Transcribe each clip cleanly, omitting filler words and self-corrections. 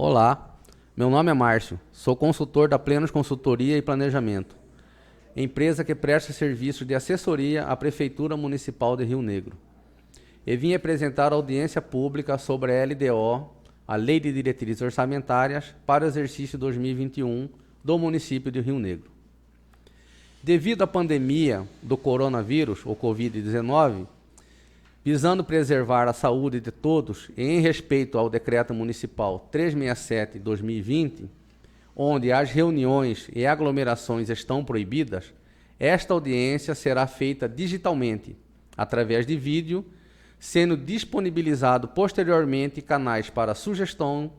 Olá, meu nome é Márcio, sou consultor da Plenos Consultoria e Planejamento, empresa que presta serviços de assessoria à Prefeitura Municipal de Rio Negro. E vim apresentar audiência pública sobre a LDO, a Lei de Diretrizes Orçamentárias, para o exercício 2021 do município de Rio Negro. Devido à pandemia do coronavírus, ou Covid-19, visando preservar a saúde de todos e em respeito ao Decreto Municipal 367/2020, onde as reuniões e aglomerações estão proibidas, esta audiência será feita digitalmente, através de vídeo, sendo disponibilizado posteriormente canais para sugestão,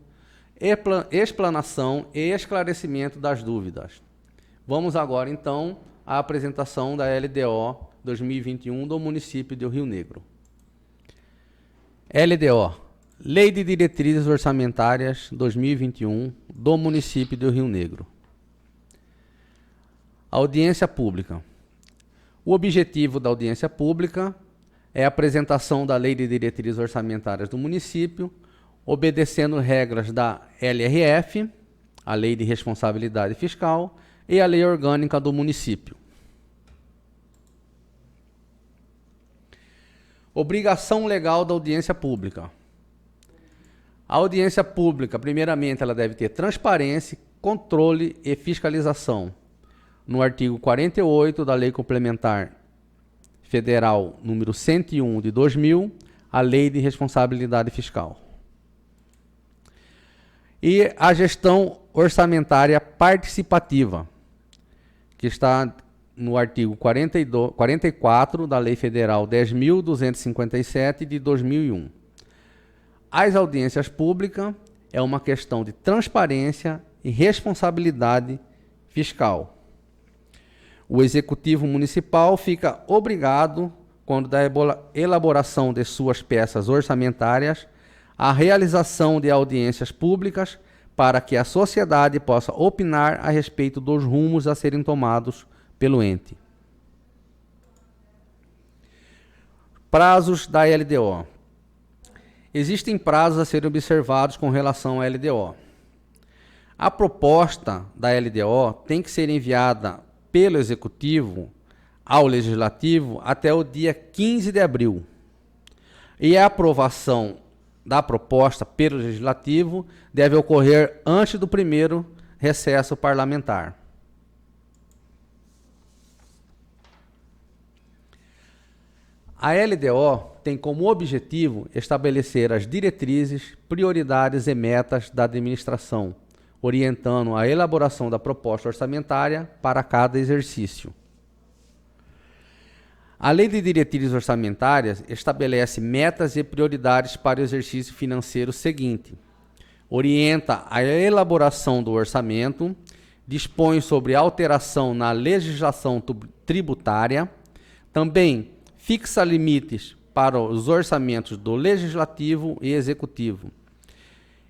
explanação e esclarecimento das dúvidas. Vamos agora, então, à apresentação da LDO 2021 do município de Rio Negro. LDO, Lei de Diretrizes Orçamentárias 2021 do município de Rio Negro. Audiência pública. O objetivo da audiência pública é a apresentação da Lei de Diretrizes Orçamentárias do município, obedecendo regras da LRF, a Lei de Responsabilidade Fiscal, e a Lei Orgânica do município. Obrigação legal da audiência pública. A audiência pública, primeiramente, ela deve ter transparência, controle e fiscalização. No artigo 48 da Lei Complementar Federal número 101 de 2000, a Lei de Responsabilidade Fiscal. E a gestão orçamentária participativa, que está no artigo 44 da Lei Federal 10.257 de 2001. As audiências públicas é uma questão de transparência e responsabilidade fiscal. O Executivo Municipal fica obrigado, quando da elaboração de suas peças orçamentárias, à realização de audiências públicas para que a sociedade possa opinar a respeito dos rumos a serem tomados pelo ente. Prazos da LDO. Existem prazos a serem observados com relação à LDO. A proposta da LDO tem que ser enviada pelo Executivo ao Legislativo até o dia 15 de abril. E a aprovação da proposta pelo Legislativo deve ocorrer antes do primeiro recesso parlamentar. A LDO tem como objetivo estabelecer as diretrizes, prioridades e metas da administração, orientando a elaboração da proposta orçamentária para cada exercício. A Lei de Diretrizes Orçamentárias estabelece metas e prioridades para o exercício financeiro seguinte: orienta a elaboração do orçamento, dispõe sobre alteração na legislação tributária, também fixa limites para os orçamentos do Legislativo e Executivo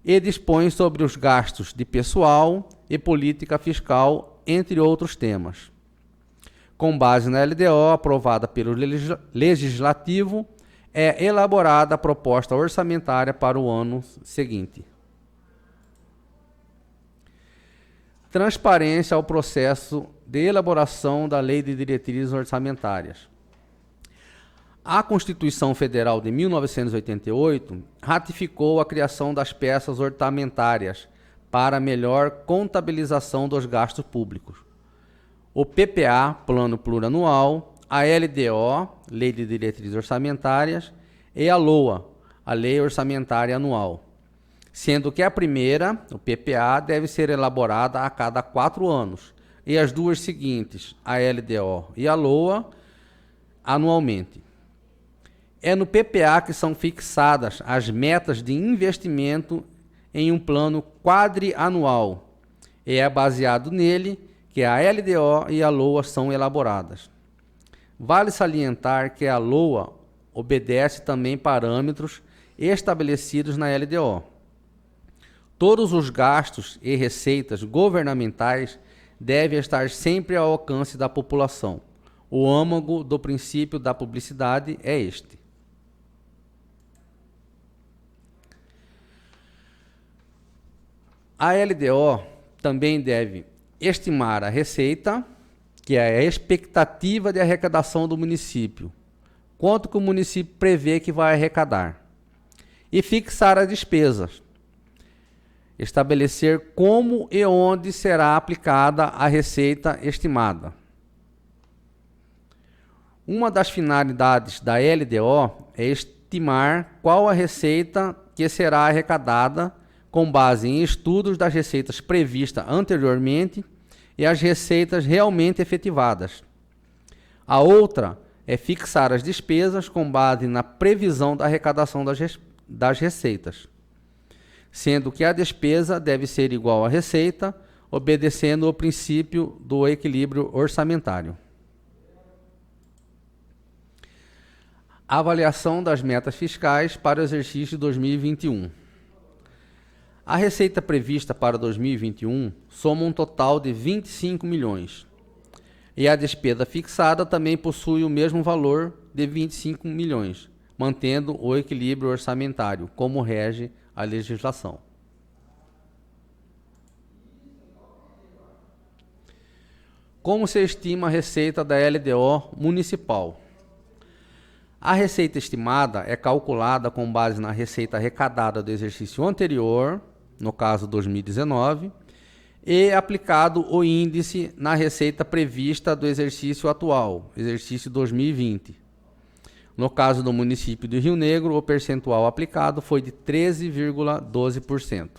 e dispõe sobre os gastos de pessoal e política fiscal, entre outros temas. Com base na LDO aprovada pelo Legislativo, é elaborada a proposta orçamentária para o ano seguinte. Transparência ao processo de elaboração da Lei de Diretrizes Orçamentárias. A Constituição Federal de 1988 ratificou a criação das peças orçamentárias para melhor contabilização dos gastos públicos. O PPA, Plano Plurianual, a LDO, Lei de Diretrizes Orçamentárias, e a LOA, a Lei Orçamentária Anual, sendo que a primeira, o PPA, deve ser elaborada a cada 4 anos, e as duas seguintes, a LDO e a LOA, anualmente. É no PPA que são fixadas as metas de investimento em um plano quadrianual, e é baseado nele que a LDO e a LOA são elaboradas. Vale salientar que a LOA obedece também parâmetros estabelecidos na LDO. Todos os gastos e receitas governamentais devem estar sempre ao alcance da população. O âmago do princípio da publicidade é este. A LDO também deve estimar a receita, que é a expectativa de arrecadação do município, quanto que o município prevê que vai arrecadar, e fixar as despesas, estabelecer como e onde será aplicada a receita estimada. Uma das finalidades da LDO é estimar qual a receita que será arrecadada com base em estudos das receitas previstas anteriormente e as receitas realmente efetivadas. A outra é fixar as despesas com base na previsão da arrecadação das receitas, sendo que a despesa deve ser igual à receita, obedecendo ao princípio do equilíbrio orçamentário. Avaliação das metas fiscais para o exercício de 2021. A receita prevista para 2021 soma um total de 25 milhões. E a despesa fixada também possui o mesmo valor de 25 milhões, mantendo o equilíbrio orçamentário, como rege a legislação. Como se estima a receita da LDO municipal? A receita estimada é calculada com base na receita arrecadada do exercício anterior, no caso 2019, e aplicado o índice na receita prevista do exercício atual, exercício 2020. No caso do município de Rio Negro, o percentual aplicado foi de 13,12%.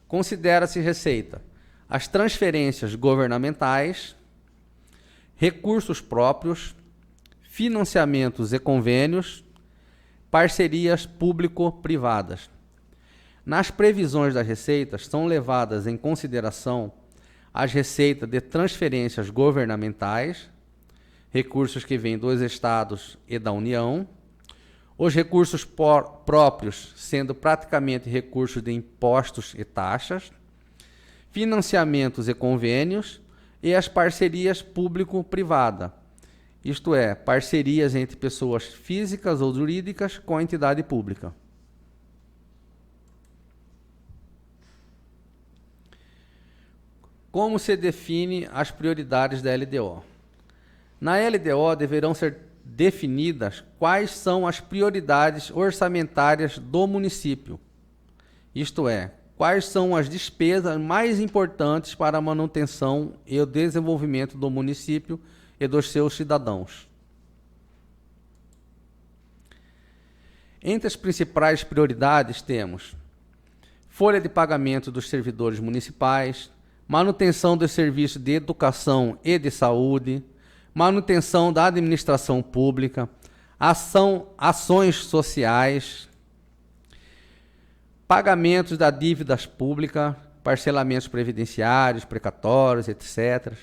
Considera-se receita as transferências governamentais, recursos próprios, financiamentos e convênios, parcerias público-privadas. Nas previsões das receitas são levadas em consideração as receitas de transferências governamentais, recursos que vêm dos estados e da União, os recursos próprios, sendo praticamente recursos de impostos e taxas, financiamentos e convênios, e as parcerias público-privada, isto é, parcerias entre pessoas físicas ou jurídicas com a entidade pública. Como se define as prioridades da LDO? Na LDO deverão ser definidas quais são as prioridades orçamentárias do município, isto é, quais são as despesas mais importantes para a manutenção e o desenvolvimento do município e dos seus cidadãos. Entre as principais prioridades temos folha de pagamento dos servidores municipais, manutenção dos serviços de educação e de saúde, manutenção da administração pública, ações sociais, pagamentos das dívidas públicas, parcelamentos previdenciários, precatórios, etc.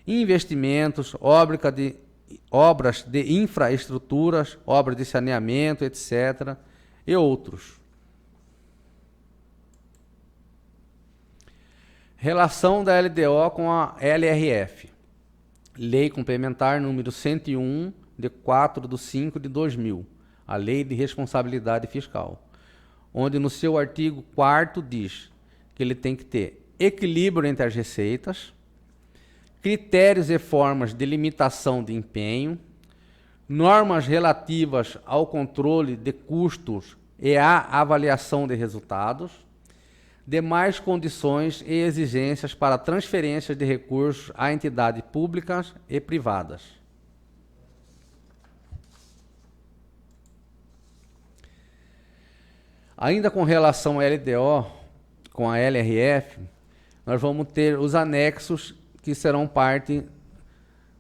Investimentos, obras de infraestruturas, obras de saneamento, etc. e outros. Relação da LDO com a LRF. Lei Complementar número 101, de 4/5/2000, a Lei de Responsabilidade Fiscal, onde no seu artigo 4º diz que ele tem que ter equilíbrio entre as receitas, critérios e formas de limitação de empenho, normas relativas ao controle de custos e à avaliação de resultados, demais condições e exigências para transferência de recursos a entidades públicas e privadas. Ainda com relação à LDO, com a LRF, nós vamos ter os anexos que serão parte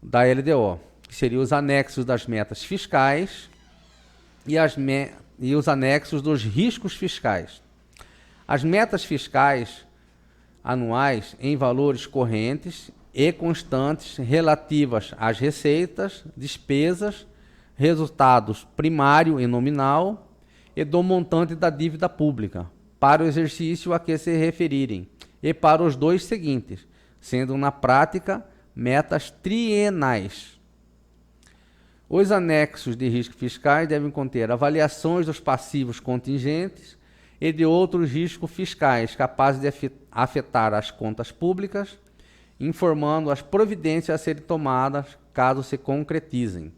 da LDO, que seriam os anexos das metas fiscais e os anexos dos riscos fiscais. As metas fiscais anuais em valores correntes e constantes relativas às receitas, despesas, resultados primário e nominal e do montante da dívida pública, para o exercício a que se referirem, e para os dois seguintes, sendo na prática metas trienais. Os anexos de riscos fiscais devem conter avaliações dos passivos contingentes e de outros riscos fiscais capazes de afetar as contas públicas, informando as providências a serem tomadas caso se concretizem.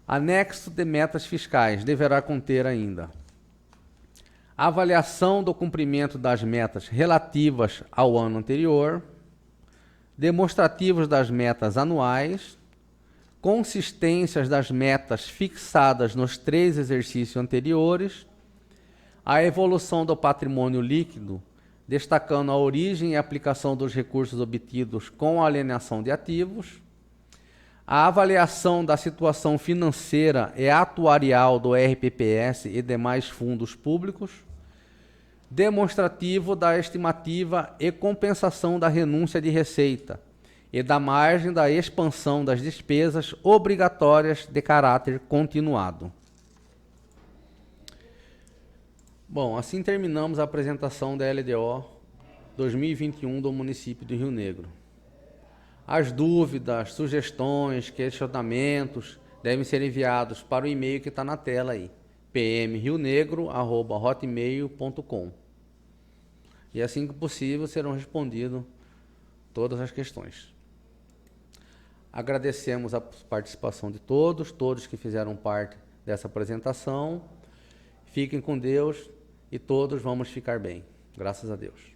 Anexo de metas fiscais deverá conter ainda a avaliação do cumprimento das metas relativas ao ano anterior, demonstrativos das metas anuais, consistências das metas fixadas nos 3 exercícios anteriores, a evolução do patrimônio líquido, destacando a origem e aplicação dos recursos obtidos com a alienação de ativos, a avaliação da situação financeira e atuarial do RPPS e demais fundos públicos, demonstrativo da estimativa e compensação da renúncia de receita e da margem da expansão das despesas obrigatórias de caráter continuado. Bom, assim terminamos a apresentação da LDO 2021 do município de Rio Negro. As dúvidas, sugestões, questionamentos devem ser enviados para o e-mail que está na tela aí, pmrionegro@hotmail.com. E assim que possível serão respondidas todas as questões. Agradecemos a participação de todos que fizeram parte dessa apresentação. Fiquem com Deus e todos vamos ficar bem. Graças a Deus.